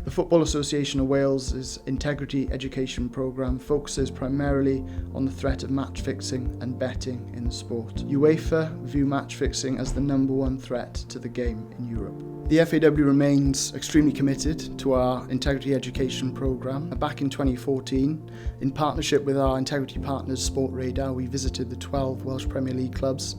The Football Association of Wales' Integrity Education Programme focuses primarily on the threat of match fixing and betting in the sport. UEFA view match fixing as the #1 threat to the game in Europe. The FAW remains extremely committed to our Integrity Education Programme. Back in 2014, in partnership with our integrity partners Sport Radar, we visited the 12 Welsh Premier League clubs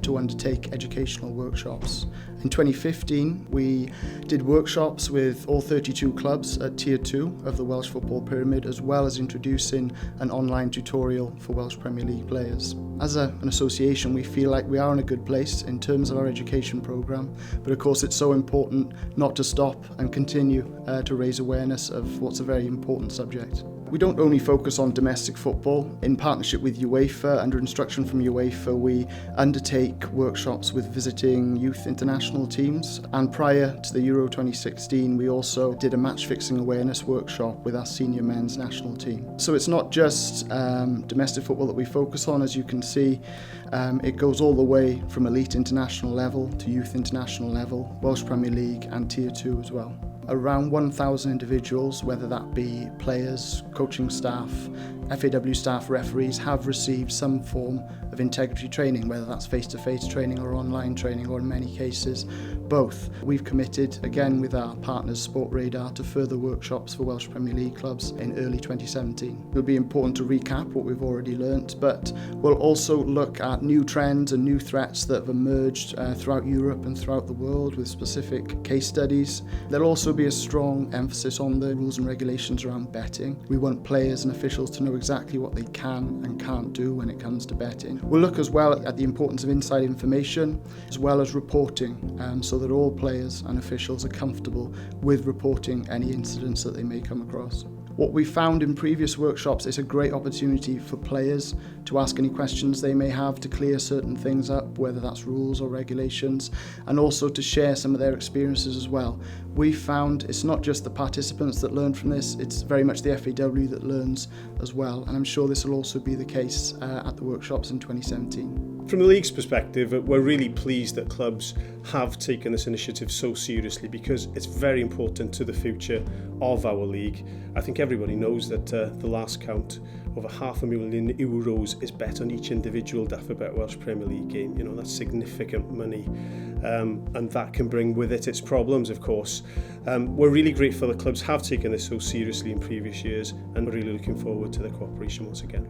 to undertake educational workshops. In 2015, we did workshops with all 32 clubs at Tier 2 of the Welsh Football Pyramid, as well as introducing an online tutorial for Welsh Premier League players. As an association, we feel like we are in a good place in terms of our education programme, but of course it's so important not to stop and continue to raise awareness of what's a very important subject. We don't only focus on domestic football. In partnership with UEFA, under instruction from UEFA, we undertake workshops with visiting youth international teams. And prior to the Euro 2016, we also did a match-fixing awareness workshop with our senior men's national team. So it's not just domestic football that we focus on. As you can see, it goes all the way from elite international level to youth international level, Welsh Premier League and Tier 2 as well. Around 1,000 individuals, whether that be players, coaching staff, FAW staff, referees, have received some form of integrity training, whether that's face-to-face training or online training, or in many cases, both. We've committed, again with our partners Sport Radar, to further workshops for Welsh Premier League clubs in early 2017. It'll be important to recap what we've already learnt, but we'll also look at new trends and new threats that have emerged throughout Europe and throughout the world with specific case studies. There'll also be a strong emphasis on the rules and regulations around betting. We want players and officials to know exactly what they can and can't do when it comes to betting. We'll look as well at the importance of inside information as well as reporting, so that all players and officials are comfortable with reporting any incidents that they may come across. What we found in previous workshops is a great opportunity for players to ask any questions they may have to clear certain things up, whether that's rules or regulations, and also to share some of their experiences as well. We found it's not just the participants that learn from this, it's very much the FAW that learns as well, and I'm sure this will also be the case at the workshops in 2017. From the league's perspective, we're really pleased that clubs have taken this initiative so seriously, because it's very important to the future of our league. I think everybody knows that the last count, over €500,000 is bet on each individual Daffodil Welsh Premier League game. You know, that's significant money, and that can bring with it its problems, of course. We're really grateful that clubs have taken this so seriously in previous years, and we're really looking forward to the cooperation once again.